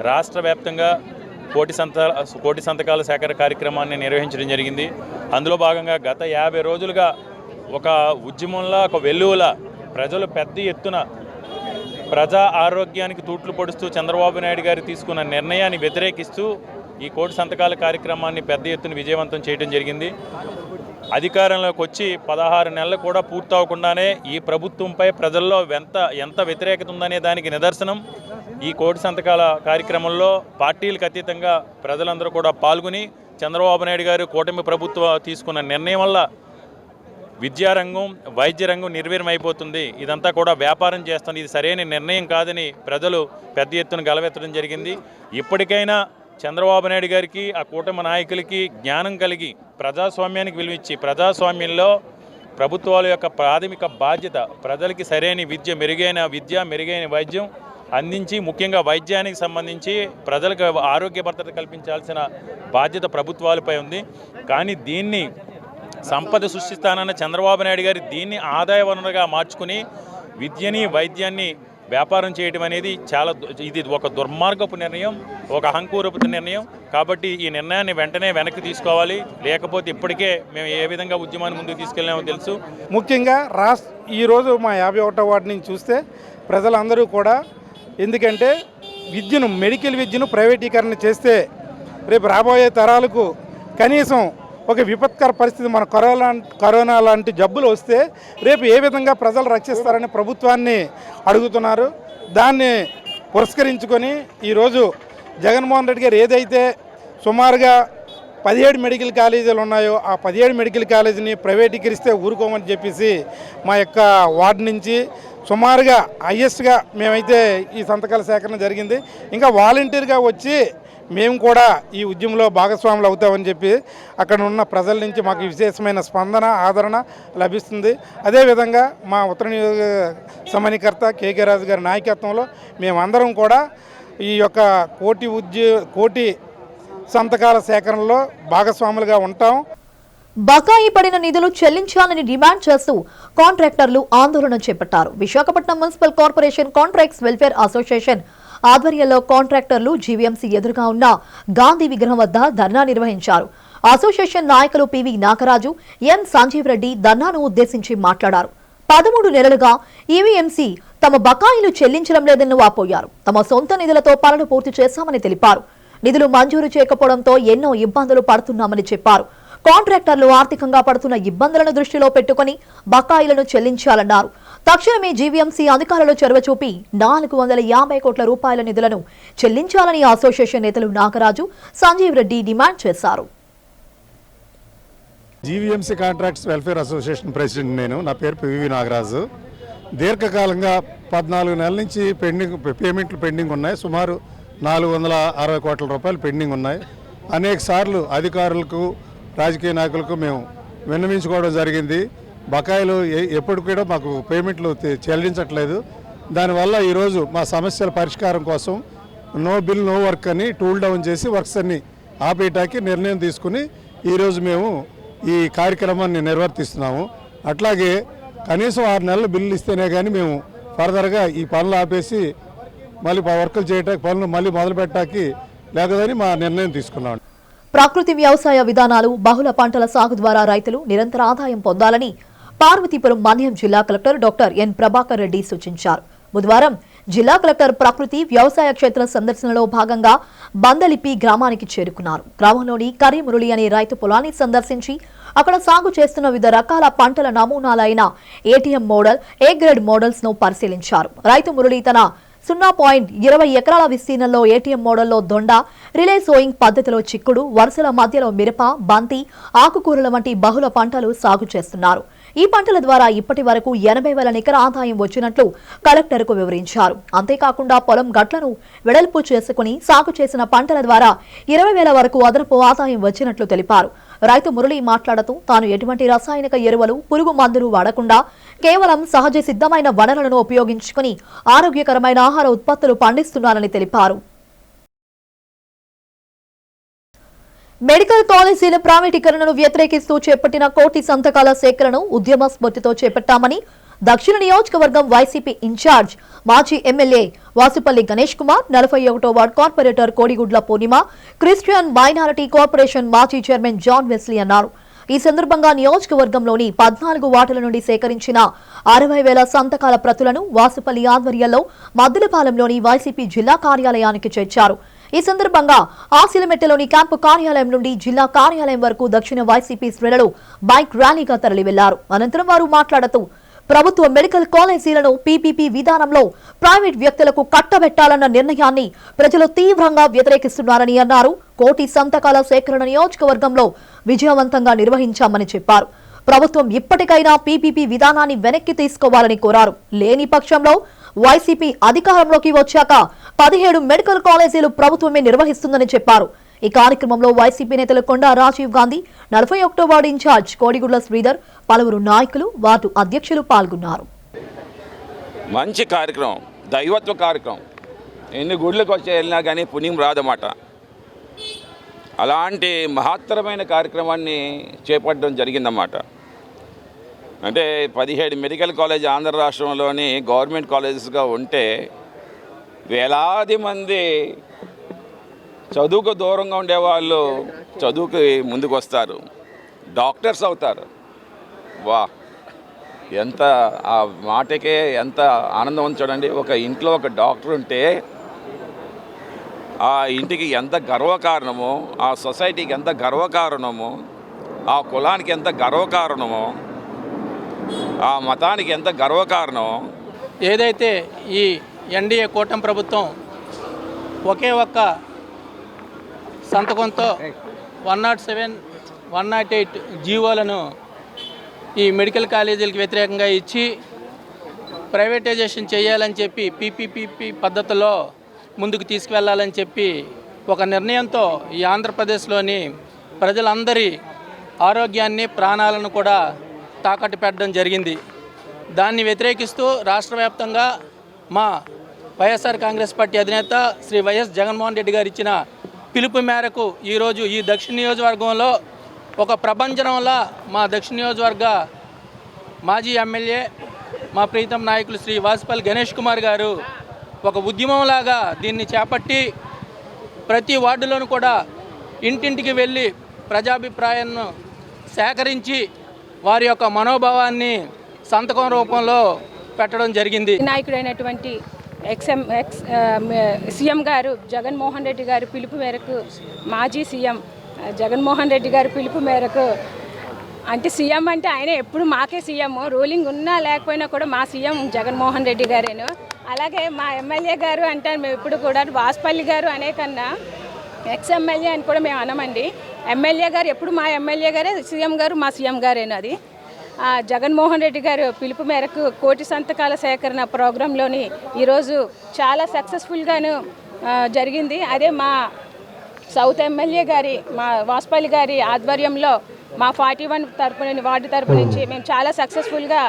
రాష్ట్ర వ్యాప్తంగా కోటి సంతకాల సేకరణ కార్యక్రమాన్ని నిర్వహించడం జరిగింది. అందులో భాగంగా గత 50 రోజులుగా ఒక ఉద్యమంలా, ఒక వెల్లువలా ప్రజలు పెద్ద ఎత్తున ప్రజా ఆరోగ్యానికి తూట్లు పొడుస్తూ చంద్రబాబు నాయుడు గారు తీసుకున్న నిర్ణయాన్ని వ్యతిరేకిస్తూ ఈ 1 కోటి సంతకాల కార్యక్రమాన్ని పెద్ద ఎత్తున విజయవంతం చేయడం జరిగింది. అధికారంలోకి వచ్చి 16 నెలలు కూడా పూర్తవకుండానే ఈ ప్రభుత్వంపై ప్రజల్లో ఎంత వ్యతిరేకత ఉందనే దానికి నిదర్శనం ఈ 1 కోటి సంతకాల కార్యక్రమంలో పార్టీలకు అతీతంగా ప్రజలందరూ కూడా పాల్గొని చంద్రబాబు నాయుడు గారు కూటమి ప్రభుత్వం తీసుకున్న నిర్ణయం వల్ల విద్యారంగం, వైద్య రంగం నిర్వీర్యమైపోతుంది, ఇదంతా కూడా వ్యాపారం చేస్తుంది, ఇది సరైన నిర్ణయం కాదని ప్రజలు పెద్ద ఎత్తున గలవెత్తడం జరిగింది. ఇప్పటికైనా చంద్రబాబు నాయుడు గారికి, ఆ కూటమి నాయకులకి జ్ఞానం కలిగి ప్రజాస్వామ్యానికి విలువిచ్చి, ప్రజాస్వామ్యంలో ప్రభుత్వాల యొక్క ప్రాథమిక బాధ్యత ప్రజలకి సరైన విద్య, మెరుగైన వైద్యం అందించి, ముఖ్యంగా వైద్యానికి సంబంధించి ప్రజలకు ఆరోగ్య భద్రత కల్పించాల్సిన బాధ్యత ప్రభుత్వాలపై ఉంది. కానీ దీన్ని సంపద సృష్టిస్తానన్న చంద్రబాబు నాయుడు గారు దీన్ని ఆదాయ వనరుగా మార్చుకుని విద్యని, వైద్యాన్ని వ్యాపారం చేయడం అనేది ఇది ఒక దుర్మార్గపు నిర్ణయం, ఒక అహంకూరపు నిర్ణయం. కాబట్టి ఈ నిర్ణయాన్ని వెంటనే వెనక్కి తీసుకోవాలి. లేకపోతే ఇప్పటికే మేము ఏ విధంగా ఉద్యమాన్ని ముందుకు తీసుకెళ్ళామో తెలుసు.
ముఖ్యంగా ఈరోజు మా 51వ వార్డు నుంచి చూస్తే ప్రజలందరూ కూడా, ఎందుకంటే మెడికల్ విద్యను ప్రైవేటీకరణ చేస్తే రేపు రాబోయే తరాలకు కనీసం ఒక విపత్కర పరిస్థితి, మన కరోనా లాంటి జబ్బులు వస్తే రేపు ఏ విధంగా ప్రజలు రక్షిస్తారని ప్రభుత్వాన్ని అడుగుతున్నారు. దాన్ని పురస్కరించుకొని ఈరోజు జగన్మోహన్ రెడ్డి గారు ఏదైతే సుమారుగా 17 మెడికల్ కాలేజీలు ఉన్నాయో ఆ 17 మెడికల్ కాలేజీని ప్రైవేటీకరిస్తే ఊరుకోమని చెప్పేసి మా యొక్క వార్డు నుంచి సుమారుగా హైయెస్ట్గా మేమైతే ఈ సంతకాల సేకరణ జరిగింది. ఇంకా వాలంటీర్గా వచ్చి మేము కూడా ఈ ఉద్యమంలో భాగస్వాములు అవుతామని చెప్పి అక్కడ ఉన్న ప్రజల నుంచి మాకు విశేషమైన స్పందన, ఆదరణ లభిస్తుంది. అదేవిధంగా మా ఉత్తర నియోజక సమన్వయకర్త కేకే రాజు గారి నాయకత్వంలో మేమందరం కూడా ఈ యొక్క కోటి సంతకాల సేకరణలో భాగస్వాములుగా ఉంటాం.
బకాయి పడిన నిధులు చెల్లించాలని డిమాండ్ చేస్తూ కాంట్రాక్టర్లు ఆందోళన చేపట్టారు. Visakhapatnam municipal corporation contracts welfare association ఆధ్వర్యంలో కాంట్రాక్టర్లు జీవీఎంసీ ఎదురుగా ఉన్న గాంధీ విగ్రహం వద్ద ధర్నా నిర్వహించారు. అసోసియేషన్ నాయకులు పివి నాగరాజు, ఎన్ సంజీవ్ రెడ్డి ధర్నాను ఉద్దేశించి మాట్లాడారు. 13 నెలలుగా ఈవీఎంసీ తమ బకాయిలు చెల్లించడం లేదని వాపోయారు. తమ సొంత నిధులతో పనులు పూర్తి చేశామని తెలిపారు. నిధులు మంజూరు చేయకపోవడంతో ఎన్నో ఇబ్బందులు పడుతున్నామని చెప్పారు. కాంట్రాక్టర్లు ఆర్థికంగా పడుతున్న ఇబ్బందులను దృష్టిలో పెట్టుకుని బకాయిలను చెల్లించాలన్నారు. తక్షణమే జీవీఎంసీ అధికారులు చొరవ చూపి 450 కోట్ల రూపాయల నిధులను చెల్లించాలని అసోసియేషన్ నేతలు నాగరాజు, సంజీవ్ రెడ్డి డిమాండ్ చేశారు.
GVMC contracts welfare association president నేను. నా పేరు పివి నాగరాజు. దీర్ఘకాలంగా 14 నెలల నుంచి పేమెంట్లు పెండింగ్ ఉన్నాయి. సుమారు 460 కోట్ల రూపాయలు పెండింగ్ ఉన్నాయి. అనేక సార్లు అధికారులకు, రాజకీయ నాయకులకు మేము విన్నవించుకోవడం జరిగింది. బకాయిలు ఎప్పుడు కూడా మాకు పేమెంట్లు చెల్లించట్లేదు. దానివల్ల ఈరోజు మా సమస్యల పరిష్కారం కోసం నో బిల్ నో వర్క్ అని టూల్ డౌన్ చేసి వర్క్స్ అన్ని ఆపేయటానికి నిర్ణయం తీసుకుని ఈరోజు మేము ఈ కార్యక్రమాన్ని నిర్వర్తిస్తున్నాము. అట్లాగే కనీసం 6 నెలలు బిల్లు ఇస్తేనే కానీ మేము ఫర్దర్గా ఈ పనులు ఆపేసి మళ్ళీ వర్కులు చేయటానికి, పనులు మళ్ళీ మొదలు పెట్టడానికి లేకదని మా నిర్ణయం తీసుకున్నాం.
ప్రకృతి వ్యవసాయ విధానాలు, బహుళ పంటల సాగు ద్వారా రైతులు నిరంతర ఆదాయం పొందాలని పార్వతీపురం మన్యం జిల్లా collector doctor N Prabhakar Reddy సూచించారు. బుధవారం జిల్లా కలెక్టర్ ప్రకృతి వ్యవసాయ క్షేత్ర సందర్శనలో భాగంగా బందలిపి గ్రామానికి చేరుకున్నారు. గ్రామంలోని కరీమురళి అనే రైతు పొలాన్ని సందర్శించి అక్కడ సాగు చేస్తున్న వివిధ రకాల పంటల నమూనాలైన ATM model, A grade models ను పరిశీలించారు. రైతు మురళి తన 0.20 ఎకరాల విస్తీర్ణంలో ఏటీఎం మోడల్లో దొండ, రిలే సోయింగ్ పద్ధతిలో చిక్కుడు, వరుసల మధ్యలో మిరప, బంతి, ఆకుకూరల వంటి బహుళ పంటలు సాగు చేస్తున్నారు. ఈ పంటల ద్వారా ఇప్పటి వరకు 80,000 నికర ఆదాయం వచ్చినట్లు కలెక్టర్కు వివరించారు. అంతేకాకుండా పొలం గట్లను వెడల్పు చేసుకుని సాగు చేసిన పంటల ద్వారా 20,000 వరకు అదనపు ఆదాయం వచ్చినట్లు తెలిపారు. రైతు మురళి మాట్లాడుతూ తాను ఎటువంటి రసాయనిక ఎరువులు, పురుగు మందులు వాడకుండా కేవలం సహజ సిద్ధమైన వనరులను ఉపయోగించుకుని ఆరోగ్యకరమైన ఆహార ఉత్పత్తులు పండిస్తున్నారని తెలిపారు. మెడికల్ కాలేజీల ప్రైవేటీకరణను వ్యతిరేకిస్తూ చేపట్టిన కోటి సంతకాల సేకరణను ఉద్యమ స్ఫూర్తితో చేపట్టామని దక్షిణ నియోజకవర్గం వైసీపీ ఇన్ఛార్జ్, మాజీ ఎమ్మెల్యే వాసుపల్లి గణేష్ కుమార్, 41వ ward corporator Kodigudla Purnima, Christian minority corporation మాజీ చైర్మన్ జాన్ వెస్లీ అన్నారు. ఈ సందర్భంగా నియోజకవర్గంలోని 14 వార్డుల నుండి సేకరించిన 60,000 సంతకాల ప్రతులను వాసుపల్లి ఆధ్వర్యంలో మద్దులపాలెంలోని వైసీపీ జిల్లా కార్యాలయానికి చేర్చారు. ఈ సందర్భంగా ఆసిలమెట్టలోని క్యాంపు కార్యాలయం నుండి జిల్లా కార్యాలయం వరకు దక్షిణ వైసీపీ శ్రేణులు బైక్ ర్యాలీగా తరలి వెళ్లారు. అనంతరం వారు మాట్లాడుతూ ప్రభుత్వ మెడికల్ కాలేజీలను పీపీపీ విధానంలో ప్రైవేట్ వ్యక్తులకు కట్టబెట్టాలన్న నిర్ణయాన్ని ప్రజలు తీవ్రంగా వ్యతిరేకిస్తున్నారని అన్నారు. కోటి సంతకాల సేకరణ నియోజకవర్గంలో విజయవంతంగా నిర్వహించామని చెప్పారు. ప్రభుత్వం ఇప్పటికైనా పీపీపీ విధానాన్ని వెనక్కి తీసుకోవాలని కోరారు. లేని పక్షంలో వైసీపీ అధికారంలోకి వచ్చాక 17 మెడికల్ కాలేజీలు ప్రభుత్వమే నిర్వహిస్తుందని చెప్పారు. ఈ కార్యక్రమంలో వైసీపీ నేతలు కొండా రాజీవ్ గాంధీ, 41వ వార్డు ఇన్ఛార్జ్ కోడిగుడ్ల శ్రీధర్, పలువురు నాయకులు, వార్డు అధ్యక్షులు పాల్గొన్నారు.
మంచి కార్యక్రమం, దైవత్వ కార్యక్రమం. ఎన్ని గుడ్లకు వచ్చి వెళ్ళినా కానీ పుణ్యం రాదన్నమాట. అలాంటి మహత్తరమైన కార్యక్రమాన్ని చేపట్టడం జరిగిందన్నమాట. అంటే 17 మెడికల్ కాలేజ్ ఆంధ్ర రాష్ట్రంలోని గవర్నమెంట్ కాలేజెస్గా ఉంటే వేలాది మంది చదువుకు దూరంగా ఉండేవాళ్ళు చదువుకి ముందుకు వస్తారు, డాక్టర్స్ అవుతారు. వా, ఎంత ఆ మాటకే ఎంత ఆనందం చూడండి. ఒక ఇంట్లో ఒక డాక్టర్ ఉంటే ఆ ఇంటికి ఎంత గర్వకారణమో, ఆ సొసైటీకి ఎంత గర్వకారణమో, ఆ కులానికి ఎంత గర్వకారణమో, ఆ మతానికి ఎంత గర్వకారణమో.
ఏదైతే ఈ ఎన్డీఏ కూటమి ప్రభుత్వం ఒకే ఒక్క సంతకంతో 107, 108 జీవోలను ఈ మెడికల్ కాలేజీలకు వ్యతిరేకంగా ఇచ్చి ప్రైవేటైజేషన్ చేయాలని చెప్పి పీపీపీ పద్ధతిలో ముందుకు తీసుకువెళ్ళాలని చెప్పి ఒక నిర్ణయంతో ఈ ఆంధ్రప్రదేశ్లోని ప్రజలందరి ఆరోగ్యాన్ని, ప్రాణాలను కూడా తాకట్టు పెట్టడం జరిగింది. దాన్ని వ్యతిరేకిస్తూ రాష్ట్ర వ్యాప్తంగా మా వైఎస్ఆర్ కాంగ్రెస్ పార్టీ అధినేత శ్రీ వైఎస్ జగన్మోహన్ రెడ్డి గారు ఇచ్చిన పిలుపు మేరకు ఈరోజు ఈ దక్షిణ నియోజకవర్గంలో ఒక ప్రభంజనంలా మా దక్షిణ నియోజకవర్గ మాజీ ఎమ్మెల్యే, మా ప్రీతం నాయకులు శ్రీ వాసుపల్లి గణేష్ కుమార్ గారు ఒక ఉద్యమంలాగా దీన్ని చేపట్టి ప్రతి వార్డులోనూ కూడా ఇంటింటికి వెళ్ళి ప్రజాభిప్రాయాన్ని సేకరించి వారి యొక్క మనోభావాన్ని సంతకం రూపంలో పెట్టడం జరిగింది.
నాయకుడైనటువంటి సీఎం గారు జగన్మోహన్ రెడ్డి గారి పిలుపు మేరకు, మాజీ సీఎం జగన్మోహన్ రెడ్డి గారి పిలుపు మేరకు, అంటే సీఎం అంటే ఆయన ఎప్పుడు మాకే సీఎం, రూలింగ్ ఉన్నా లేకపోయినా కూడా మా సీఎం జగన్మోహన్ రెడ్డి గారేను. అలాగే మా ఎమ్మెల్యే గారు అంటే మేము ఇప్పుడు కూడా వాసుపల్లి గారు అనే కన్నా ఎమ్మెల్యే అని కూడా మేము అనమండి. ఎమ్మెల్యే గారు ఎప్పుడు మా ఎమ్మెల్యే గారే, సీఎం గారు మా సీఎం గారేను. అది జగన్మోహన్ రెడ్డి గారు పిలుపు మేరకు కోటి సంతకాల సేకరణ ప్రోగ్రాంలోని ఈరోజు చాలా సక్సెస్ఫుల్గాను జరిగింది. అదే మా సౌత్ ఎమ్మెల్యే గారి, మా వాసుపల్లి గారి ఆధ్వర్యంలో మా 41 వార్డు తరపు నుంచి మేము చాలా సక్సెస్ఫుల్గా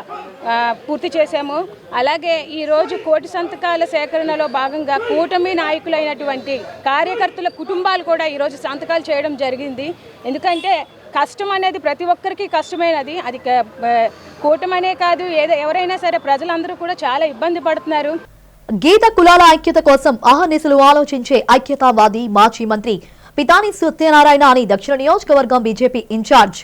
పూర్తి చేశాము. అలాగే ఈరోజు కోటి సంతకాల సేకరణలో భాగంగా కూటమి నాయకులైనటువంటి కార్యకర్తల కుటుంబాలు కూడా ఈరోజు సంతకాలు చేయడం జరిగింది. ఎందుకంటే కష్టం అనేది ప్రతి ఒక్కరికి కష్టమైనది. అది కూటమనే కాదు, ఎవరైనా సరే ప్రజలందరూ కూడా చాలా ఇబ్బంది పడుతున్నారు.
గీత కులాల ఐక్యత కోసం అహర్నిశలు ఆలోచించే ఐక్యతావాది మాజీ మంత్రి పితాని సత్యనారాయణ అని దక్షిణ నియోజకవర్గం బీజేపీ ఇన్ఛార్జ్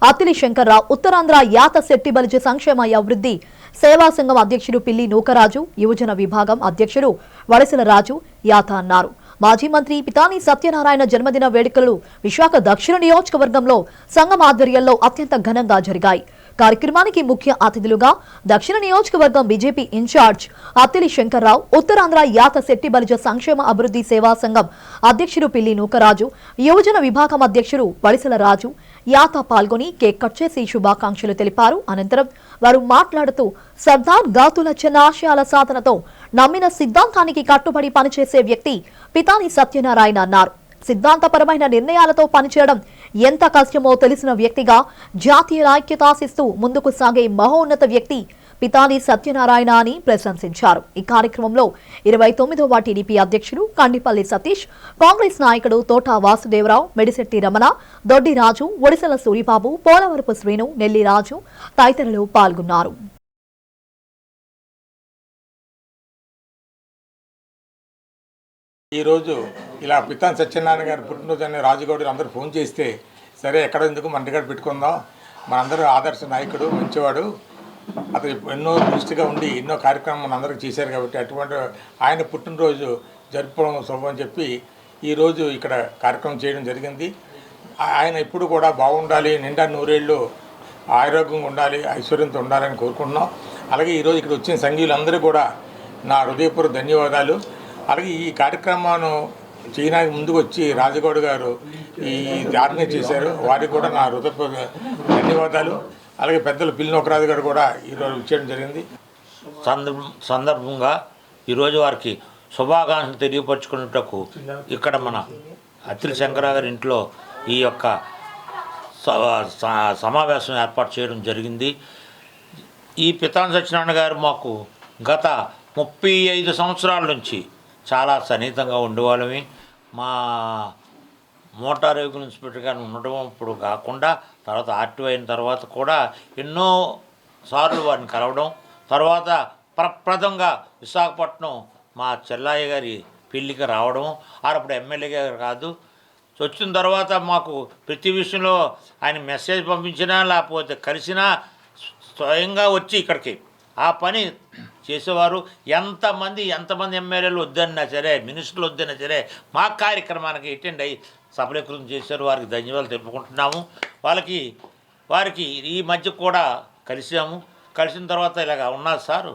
అత్తిలి శంకర్రావు, ఉత్తరాంధ్ర యాత శెట్టి బలిజ సంక్షేమ అభివృద్ధి సేవా సంఘం అధ్యక్షుడు పిల్లి నూకరాజు, యువజన విభాగం అధ్యక్షుడు వలసల రాజు యాత అన్నారు. మాజీ మంత్రి పితాని సత్యనారాయణ జన్మదిన వేడుకలు విశాఖ దక్షిణ నియోజకవర్గంలో సంఘం ఆధ్వర్యంలో అత్యంత ఘనంగా జరిగాయి. కార్యక్రమానికి ముఖ్య అతిథులుగా దక్షిణ నియోజకవర్గం బీజేపీ ఇన్ఛార్జ్ అత్తిలి శంకర్రావు, ఉత్తరాంధ్ర యాత శెట్టి బలిజ సంక్షేమ అభివృద్ధి సేవా సంఘం అధ్యక్షుడు పిల్లి నూకరాజు, యువజన విభాగం అధ్యక్షుడు వలసల రాజు యాత పాల్గొని కేక్ కట్ చేసి శుభాకాంక్షలు తెలిపారు. అనంతరం వారు మాట్లాడుతూ సర్దార్ గాతుల చిన్న ఆశయాల సాధనతో నమ్మిన సిద్ధాంతానికి కట్టుబడి పనిచేసే వ్యక్తి పితాని సత్యనారాయణ అన్నారు. సిద్ధాంతపరమైన నిర్ణయాలతో పనిచేయడం ఎంత కష్టమో తెలిసిన వ్యక్తిగా జాతీయ ఐక్యత ఆశిస్తూ ముందుకు సాగే మహోన్నత వ్యక్తి పితాని సత్యనారాయణ అని ప్రశంసించారు. ఈ కార్యక్రమంలో 29వ టీడీపీ అధ్యక్షుడు కండిపల్లి సతీష్, కాంగ్రెస్ నాయకుడు తోట వాసుదేవరావు, మెడిశెట్టి రమణ, దొడ్డి రాజు, ఒడిశల సూరిబాబు, పోలవరపు శ్రీను, నెల్లి రాజు తదితరులు పాల్గొన్నారు.
ఈరోజు ఇలా పితాని సత్యనారాయణ గారి పుట్టినరోజు అని రాజుగౌడ్ అందరూ ఫోన్ చేస్తే, సరే ఎక్కడ ఎందుకు మన ఇంటికాడ పెట్టుకుందాం, మనందరూ ఆదర్శ నాయకుడు, మంచివాడు, అతను ఎన్నో దృష్టిగా ఉండి ఎన్నో కార్యక్రమం మనందరికీ చేశారు కాబట్టి అటువంటి ఆయన పుట్టినరోజు జరుపుకోవడం శుభం అని చెప్పి ఈరోజు ఇక్కడ కార్యక్రమం చేయడం జరిగింది. ఆయన ఎప్పుడు కూడా బాగుండాలి, నిండా నూరేళ్ళు ఆరోగ్యంగా ఉండాలి, ఐశ్వర్యంతో ఉండాలని కోరుకుంటున్నాం. అలాగే ఈరోజు ఇక్కడ వచ్చిన సంఘీయులందరూ కూడా నా హృదయపూర్వక ధన్యవాదాలు. అలాగే ఈ కార్యక్రమాన్ని చేయడానికి ముందుకు వచ్చి రాజగౌడ్ గారు ఈ ఆర్గనైజ్ చేశారు, వారికి కూడా నా హృదయపూర్వక ధన్యవాదాలు. అలాగే పెద్దలు పిల్లి నూకరాజు గారు కూడా ఈరోజు వచ్చేయడం జరిగింది.
సందర్భంగా ఈరోజు వారికి శుభాకాంక్షలు తెలియపరచుకున్నటకు ఇక్కడ మన అత్తిలి శంకరరావు గారి ఇంట్లో ఈ యొక్క సమావేశం ఏర్పాటు చేయడం జరిగింది. ఈ పితాని సత్యనారాయణ గారు మాకు గత 35 సంవత్సరాల నుంచి చాలా సన్నిహితంగా ఉండేవాళ్ళమి. మా మోటార్ వెహికల్ ఇన్స్పెక్టర్ గారు ఉండడం ఇప్పుడు కాకుండా తర్వాత ఆర్టీఓ అయిన తర్వాత కూడా ఎన్నో సార్లు వారిని కలవడం, తర్వాత ప్రప్రదంగా విశాఖపట్నం మా చెల్లయ్య గారి పెళ్ళికి రావడం, అప్పుడు ఎమ్మెల్యే గారు కాదు, వచ్చిన తర్వాత మాకు ప్రతి విషయంలో ఆయన మెసేజ్ పంపించినా లేకపోతే కలిసినా స్వయంగా వచ్చి ఇక్కడికి ఆ పని చేసేవారు. ఎంతమంది ఎమ్మెల్యేలు వద్దన్నా సరే, మినిస్టర్లు వద్దన్నా సరే మా కార్యక్రమానికి అటెండ్ అయ్యి సఫలీకృతం చేశారు. వారికి ధన్యవాదాలు తెలుపుకుంటున్నాము. వారికి ఈ మధ్య కూడా కలిసిన తర్వాత ఇలాగ ఉన్నారు సారు.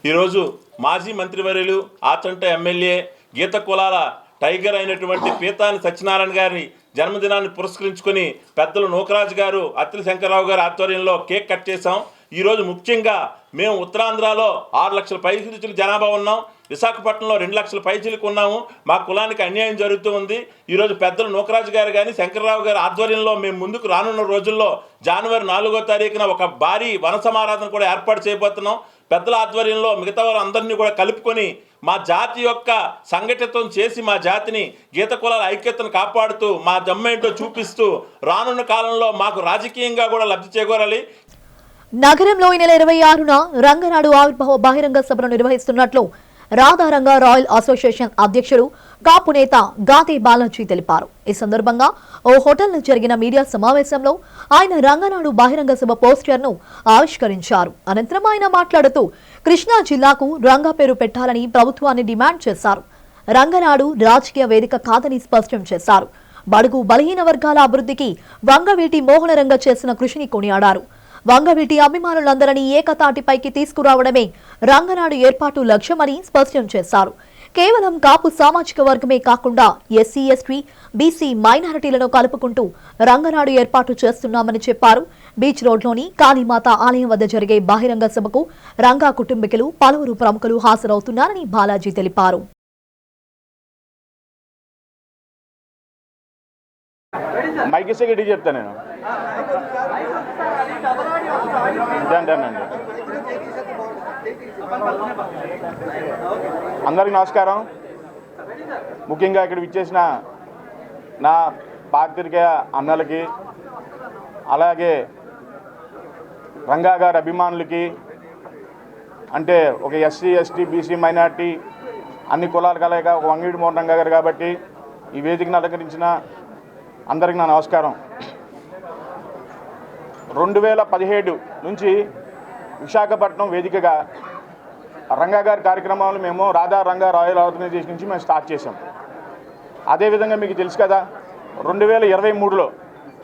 ఈరోజు మాజీ మంత్రివర్యులు ఆచంట ఎమ్మెల్యే గీత కులాల టైగర్ అయినటువంటి పితాని సత్యనారాయణ గారి జన్మదినాన్ని పురస్కరించుకొని పెద్దలు నూకరాజు గారు, అత్తిలి శంకరరావు గారి ఆధ్వర్యంలో కేక్ కట్ చేశాం. ఈరోజు ముఖ్యంగా మేము ఉత్తరాంధ్రలో 6 లక్షల పైచిలుకు జనాభా ఉన్నాం, విశాఖపట్నంలో 2 లక్షల పైచిలుకు ఉన్నాము. మా కులానికి అన్యాయం జరుగుతూ ఉంది. ఈరోజు పెద్దలు నూకరాజు గారు కానీ శంకరరావు గారి ఆధ్వర్యంలో మేము ముందుకు రానున్న రోజుల్లో జనవరి 4వ తారీఖున ఒక భారీ వన సమారాధన కూడా ఏర్పాటు చేయబోతున్నాం. పెద్దల ఆధ్వర్యంలో మిగతా వారందరినీ కూడా కలుపుకొని మా జాతి యొక్క సంఘటితం చేసి మా జాతిని గీత కులాల ఐక్యతను కాపాడుతూ మా దమ్మేంటో చూపిస్తూ రానున్న కాలంలో మాకు రాజకీయంగా కూడా లబ్ధి చేకూరాలి.
నగరంలో ఈ నెల 26న రంగనాడు ఆవిర్భావ బహిరంగ సభను నిర్వహిస్తున్నట్లు రాధారంగా రాయల్ అసోసియేషన్ అధ్యక్షుడు కాపు నేత గాతే బాలాజీ తెలిపారు. ఈ సందర్భంగా ఓ హోటల్లో జరిగిన మీడియా సమావేశంలో ఆయన రంగనాడు బహిరంగ సభ పోస్టర్ను ఆవిష్కరించారు. అనంతరం ఆయన మాట్లాడుతూ కృష్ణా జిల్లాకు రంగా పేరు పెట్టాలని ప్రభుత్వాన్ని డిమాండ్ చేశారు. రంగనాడు రాజకీయ వేదిక కాదని స్పష్టం చేశారు. బడుగు బలహీన వర్గాల అభివృద్ధికి వంగవీటి మోహనరంగ చేసిన కృషిని కొనియాడారు. వంగవీటి అభిమానులందరినీ ఏకతాటిపైకి తీసుకురావడమే రంగనాడు ఏర్పాటు లక్ష్యమని స్పష్టం చేశారు. కేవలం కాపు సామాజిక వర్గమే కాకుండా ఎస్సీ, ఎస్టీ, బీసీ మైనారిటీలను కలుపుకుంటూ రంగనాడు ఏర్పాటు చేస్తున్నామని చెప్పారు. బీచ్ రోడ్లోని కాళీమాత ఆలయం వద్ద జరిగే బహిరంగ సభకు రంగా కుటుంబీకులు, పలువురు ప్రముఖులు హాజరవుతున్నారని బాలాజీ తెలిపారు.
మైకిస్తే గట్టి చెప్తాను నేను అంటానండి. అందరికీ నమస్కారం. ముఖ్యంగా ఇక్కడ విచ్చేసిన నా పాత్రికేయ అన్నలకి, అలాగే రంగా గారి అభిమానులకి, అంటే ఒక ఎస్సీ, ఎస్టీ, బీసీ, మైనార్టీ అన్ని కులాల కలయిక ఒక వంగవీటి మోహన్ రంగా గారు కాబట్టి ఈ వేదికను అలంకరించిన అందరికీ నా నమస్కారం. 2017 నుంచి విశాఖపట్నం వేదికగా రంగా గారి కార్యక్రమాలు మేము రాధా రంగా రాయల్ ఆర్గనైజేషన్ నుంచి మేము స్టార్ట్ చేసాం. అదేవిధంగా మీకు తెలుసు కదా, 2023లో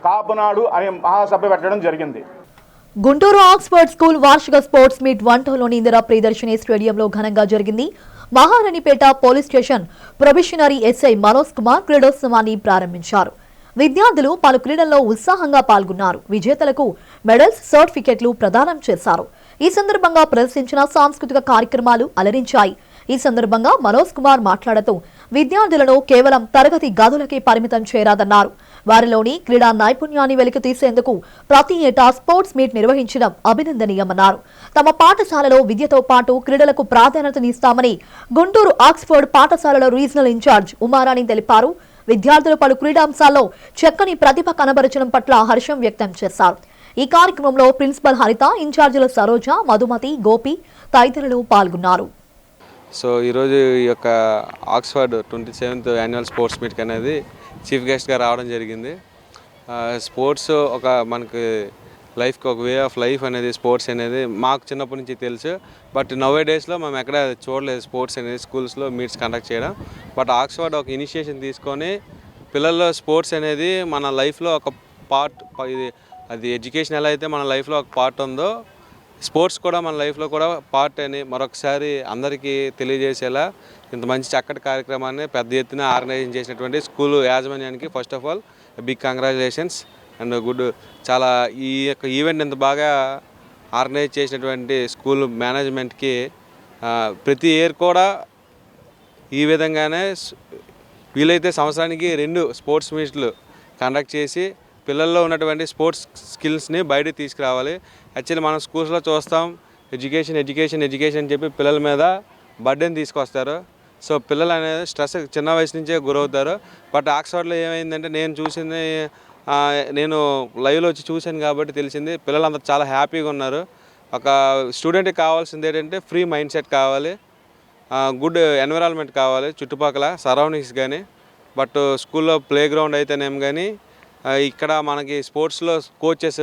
కాపునాడు అనే మహాసభ పెట్టడం జరిగింది.
గుంటూరు ఆక్స్ఫర్డ్ స్కూల్ వార్షిక స్పోర్ట్స్ మీట్ వంటలోని ఇందిరా ప్రియదర్శిని స్టేడియంలో ఘనంగా జరిగింది. Maharanipeta police station probationary SI Manoj Kumar క్రీడోత్సవాన్ని ప్రారంభించారు. విద్యార్థులు పలు క్రీడల్లో ఉత్సాహంగా పాల్గొన్నారు. విజేతలకు మెడల్స్, సర్టిఫికెట్లు ప్రదానం చేశారు. ఈ సందర్భంగా ప్రదర్శించిన సాంస్కృతిక కార్యక్రమాలు అలరించాయి. ఈ సందర్భంగా మనోజ్ కుమార్ మాట్లాడుతూ విద్యార్థులను కేవలం తరగతి గదులకే పరిమితం చేయరాదన్నారు. వారిలోని క్రీడా నైపుణ్యాన్ని వెలికి తీసేందుకు ప్రతి ఏటా స్పోర్ట్స్ మీట్ నిర్వహించడం అభినందనీయమన్నారు. తమ పాఠశాలలో విద్యతో పాటు క్రీడలకు ప్రాధాన్యతనిస్తామని గుంటూరు ఆక్స్ఫర్డ్ పాఠశాలల రీజనల్ ఇన్ఛార్జ్ ఉమారాణి తెలిపారు. విద్యార్థులు పలు క్రీడాంశాల్లో చక్కని ప్రతిభ కనబరచడం పట్ల హర్షం వ్యక్తం చేశారు. ఈ కార్యక్రమంలో ప్రిన్సిపల్ హరిత, ఇన్ఛార్జీల సరోజ, మధుమతి, గోపి తదితరులు పాల్గొన్నారు.
సో ఈరోజు ఈ యొక్క Oxford 27th annual sports meet అనేది చీఫ్ గెస్ట్గా రావడం జరిగింది. స్పోర్ట్స్ ఒక మనకి లైఫ్కి ఒక వే ఆఫ్ లైఫ్ అనేది స్పోర్ట్స్ అనేది మాకు చిన్నప్పటి నుంచి తెలుసు. బట్ నవ్వే డేస్లో మేము ఎక్కడ చూడలేదు స్పోర్ట్స్ అనేది స్కూల్స్లో మీట్స్ కండక్ట్ చేయడం. బట్ ఆక్స్ఫర్డ్ ఒక ఇనిషియేషన్ తీసుకొని పిల్లల్లో స్పోర్ట్స్ అనేది మన లైఫ్లో ఒక పార్ట్, ఇది అది ఎడ్యుకేషన్ ఎలా అయితే మన లైఫ్లో ఒక పార్ట్ ఉందో స్పోర్ట్స్ కూడా మన లైఫ్లో కూడా పార్ట్ అని మరొకసారి అందరికీ తెలియజేసేలా ఇంత మంచి చక్కటి కార్యక్రమాన్ని పెద్ద ఎత్తున ఆర్గనైజ్ చేసినటువంటి స్కూల్ యాజమాన్యానికి first of all big congratulations and good. చాలా ఈ యొక్క ఈవెంట్ ఇంత బాగా ఆర్గనైజ్ చేసినటువంటి స్కూల్ మేనేజ్మెంట్కి ప్రతి ఇయర్ కూడా ఈ విధంగానే వీలైతే సంవత్సరానికి 2 స్పోర్ట్స్ మీట్లు కండక్ట్ చేసి పిల్లల్లో ఉన్నటువంటి స్పోర్ట్స్ స్కిల్స్ని బయటకు తీసుకురావాలి. యాక్చువల్లీ మనం స్కూల్స్లో చూస్తాం ఎడ్యుకేషన్ ఎడ్యుకేషన్ ఎడ్యుకేషన్ అని చెప్పి పిల్లల మీద బర్డెన్ తీసుకొస్తారు. సో పిల్లలు అనేది స్ట్రెస్ చిన్న వయసు నుంచే గురవుతారు. బట్ ఆక్స్ఫర్డ్లో ఏమైందంటే నేను లైవ్లో వచ్చి చూశాను కాబట్టి తెలిసింది పిల్లలందరూ చాలా హ్యాపీగా ఉన్నారు. ఒక స్టూడెంట్కి కావాల్సింది ఏంటంటే ఫ్రీ మైండ్ సెట్ కావాలి, గుడ్ ఎన్విరాన్మెంట్ కావాలి చుట్టుపక్కల సరౌండింగ్స్ కానీ. బట్ స్కూల్లో ప్లే గ్రౌండ్ అయితేనేం కానీ ఇక్కడ మనకి స్పోర్ట్స్లో కోచెస్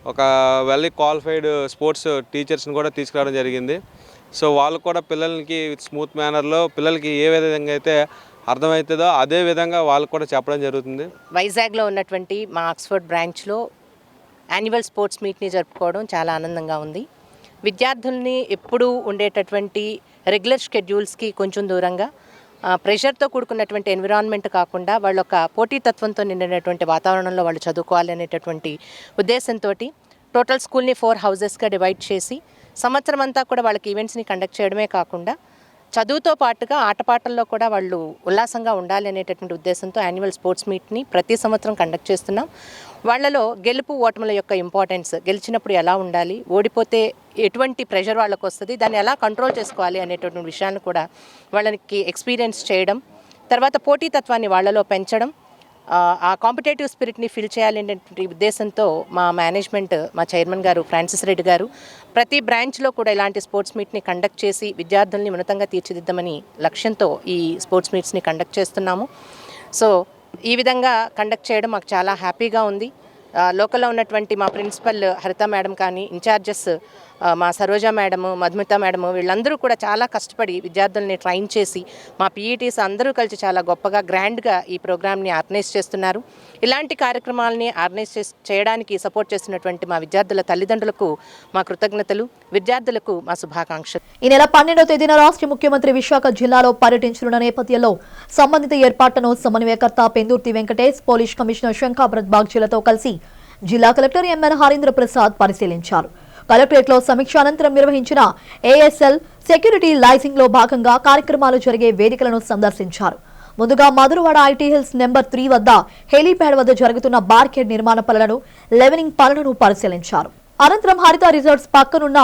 ఒక వెల్ క్వాలిఫైడ్ స్పోర్ట్స్ టీచర్స్ని కూడా తీసుకురావడం జరిగింది. సో వాళ్ళు కూడా పిల్లలకి స్మూత్ మేనర్లో పిల్లలకి ఏ విధంగా అయితే అర్థమవుతుందో అదే విధంగా వాళ్ళకు కూడా చెప్పడం జరుగుతుంది.
వైజాగ్లో ఉన్నటువంటి మా ఆక్స్ఫర్డ్ బ్రాంచ్లో యాన్యువల్ స్పోర్ట్స్ మీట్ని జరుపుకోవడం చాలా ఆనందంగా ఉంది. విద్యార్థుల్ని ఎప్పుడూ ఉండేటటువంటి రెగ్యులర్ షెడ్యూల్స్కి కొంచెం దూరంగా ప్రెషర్తో కూడుకున్నటువంటి ఎన్విరాన్మెంట్ కాకుండా వాళ్ళు ఒక పోటీతత్వంతో నిండినటువంటి వాతావరణంలో వాళ్ళు చదువుకోవాలి అనేటటువంటి ఉద్దేశంతో టోటల్ స్కూల్ని 4 హౌజెస్గా డివైడ్ చేసి సంవత్సరం అంతా కూడా వాళ్ళకి ఈవెంట్స్ని కండక్ట్ చేయడమే కాకుండా చదువుతో పాటుగా ఆటపాటల్లో కూడా వాళ్ళు ఉల్లాసంగా ఉండాలి అనేటటువంటి ఉద్దేశంతో యాన్యువల్ స్పోర్ట్స్ మీట్ని ప్రతి సంవత్సరం కండక్ట్ చేస్తున్నాం. వాళ్ళలో గెలుపు ఓటముల యొక్క ఇంపార్టెన్స్, గెలిచినప్పుడు ఎలా ఉండాలి, ఓడిపోతే ఎటువంటి ప్రెషర్ వాళ్ళకు వస్తుంది, దాన్ని ఎలా కంట్రోల్ చేసుకోవాలి అనేటటువంటి విషయాన్ని కూడా వాళ్ళకి ఎక్స్పీరియన్స్ చేయడం, తర్వాత పోటీతత్వాన్ని వాళ్ళలో పెంచడం, ఆ కాంపిటేటివ్ స్పిరిట్ని ఫిల్ చేయాలనేటువంటి ఉద్దేశంతో మా మేనేజ్మెంట్, మా చైర్మన్ గారు ఫ్రాన్సిస్ రెడ్డి గారు ప్రతి బ్రాంచ్లో కూడా ఇలాంటి స్పోర్ట్స్ మీట్ని కండక్ట్ చేసి విద్యార్థుల్ని ఉన్నతంగా తీర్చిదిద్దామని లక్ష్యంతో ఈ స్పోర్ట్స్ మీట్స్ని కండక్ట్ చేస్తున్నాము. సో ఈ విధంగా కండక్ట్ చేయడం మాకు చాలా హ్యాపీగా ఉంది. లోకల్లో ఉన్నటువంటి మా ప్రిన్సిపల్ హరిత మేడం కానీ, ఇన్ఛార్జెస్ మా సరోజ మేడము, మధుమిత మేడము, వీళ్ళందరూ కూడా చాలా కష్టపడి విద్యార్థుల్ని ట్రైన్ చేసి మా పీఈటీస్ అందరూ కలిసి చాలా గొప్పగా గ్రాండ్గా ఈ ప్రోగ్రామ్ని ఆర్గనైజ్ చేస్తున్నారు. ఇలాంటి కార్యక్రమాలని ఆర్గనైజ్ చేయడానికి సపోర్ట్ చేస్తున్నటువంటి మా విద్యార్థుల తల్లిదండ్రులకు మా కృతజ్ఞతలు, విద్యార్థులకు మా శుభాకాంక్షలు.
ఈ నెల 12వ తేదీన రాష్ట్ర ముఖ్యమంత్రి విశాఖ జిల్లాలో పర్యటించనున్న నేపథ్యంలో సంబంధిత ఏర్పాట్లను సమన్వయకర్త పెందుర్తి వెంకటేష్, పోలీస్ కమిషనర్ శంకాబ్రత్ బాగ్చీలతో కలిసి జిల్లా కలెక్టర్ ఎంఎన్ హరీంద్ర ప్రసాద్ పరిశీలించారు. కలెక్టరేట్లో సమీక్ష అనంతరం నిర్వహించిన ఏఎస్ఎల్ సెక్యూరిటీ లైజింగ్ లో భాగంగా కార్యక్రమాలు జరిగే వేదికలను సందర్శించారు. ముందుగా మధురవాడ ఐటీ హిల్స్ నెంబర్ 3 వద్ద హెలీప్యాడ్ వద్ద జరుగుతున్న బార్కెడ్ నిర్మాణ పనులను, లెవెనింగ్ పనులను పరిశీలించారు. అనంతరం హరిత రిసార్ట్స్ పక్కనున్న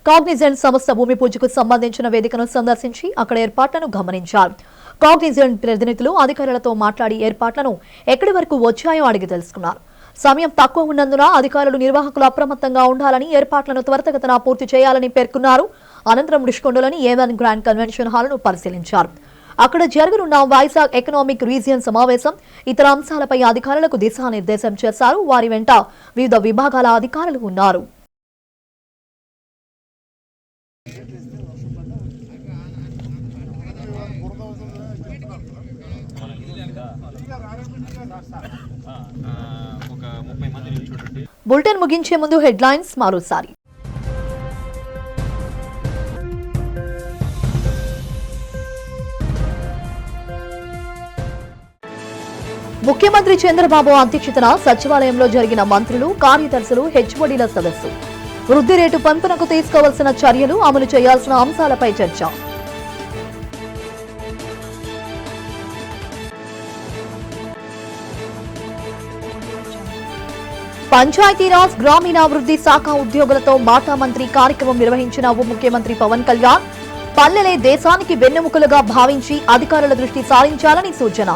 కాగ్నిజెంట్ సంస్థ భూమి పూజకు సంబంధించిన వేదికను సందర్శించి అక్కడ ఏర్పాట్లను గమనించారు. కాగ్నిజెంట్ ప్రతినిధులు అధికారులతో మాట్లాడి ఏర్పాట్లను ఎక్కడి వరకు వచ్చాయో అడిగి తెలుసుకున్నారు. సమయం తక్కువ ఉన్నందున అధికారులు, నిర్వాహకులు అప్రమత్తంగా ఉండాలని, ఏర్పాట్లను త్వరితగతిన పూర్తి చేయాలని పేర్కొన్నారు. అనంతరం రుషికొండలోని A1 గ్రాండ్ కన్వెన్షన్ హాల్ను పరిశీలించారు. అక్కడ జరగనున్న వైజాగ్ ఎకనామిక్ రీజియన్ సమావేశం, ఇతర అంశాలపై అధికారులకు దిశానిర్దేశం చేశారు. వారి వెంట వివిధ విభాగాల అధికారులు ఉన్నారు. బులెటిన్ ముగించే ముందు హెడ్లైన్స్ మరోసారి. ముఖ్యమంత్రి చంద్రబాబు అధ్యక్షతన సచివాలయంలో జరిగిన మంత్రులు, కార్యదర్శులు, హెచ్ఓడీల సదస్సు. వృద్ధి రేటు పెంపునకు తీసుకోవాల్సిన చర్యలు, అమలు చేయాల్సిన అంశాలపై చర్చ. పంచాయతీరాజ్ గ్రామీణాభివృద్ధి శాఖ ఉద్యోగులతో మాటా మంత్రి కార్యక్రమం నిర్వహించిన ఉప ముఖ్యమంత్రి పవన్ కళ్యాణ్, పల్లెలే దేశానికి వెన్నెముకలుగా భావించి అధికారుల దృష్టి సారించాలని సూచన.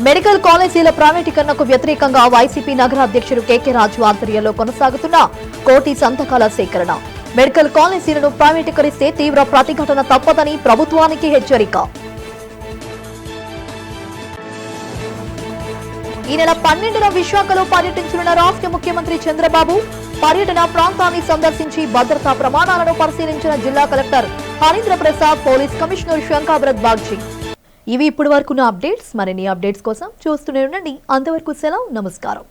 మెడికల్ కాలేజీల ప్రైవేటీకరణకు వ్యతిరేకంగా వైసీపీ నగర అధ్యక్షుడు కేకే రాజు ఆధ్వర్యంలో కొనసాగుతున్న కోటి సంతకాల సేకరణ. మెడికల్ కాలేజీలను ప్రైవేటీకరిస్తే తీవ్ర ప్రతిఘటన తప్పదని ప్రభుత్వానికి హెచ్చరిక. ఈ నెల 12న విశాఖలో పర్యటించనున్న రాష్ట్ర ముఖ్యమంత్రి చంద్రబాబు పర్యటన ప్రాంతాన్ని సందర్శించి భద్రతా ప్రమాణాలను పరిశీలించిన జిల్లా collector Harindra Prasad, police commissioner Shankhabrata Bagchi. ఇవి ఇప్పటి వరకున్న అప్డేట్స్. మరిన్ని అప్డేట్స్ కోసం చూస్తూనే ఉండండి. అంతవరకు సెలవు, నమస్కారం.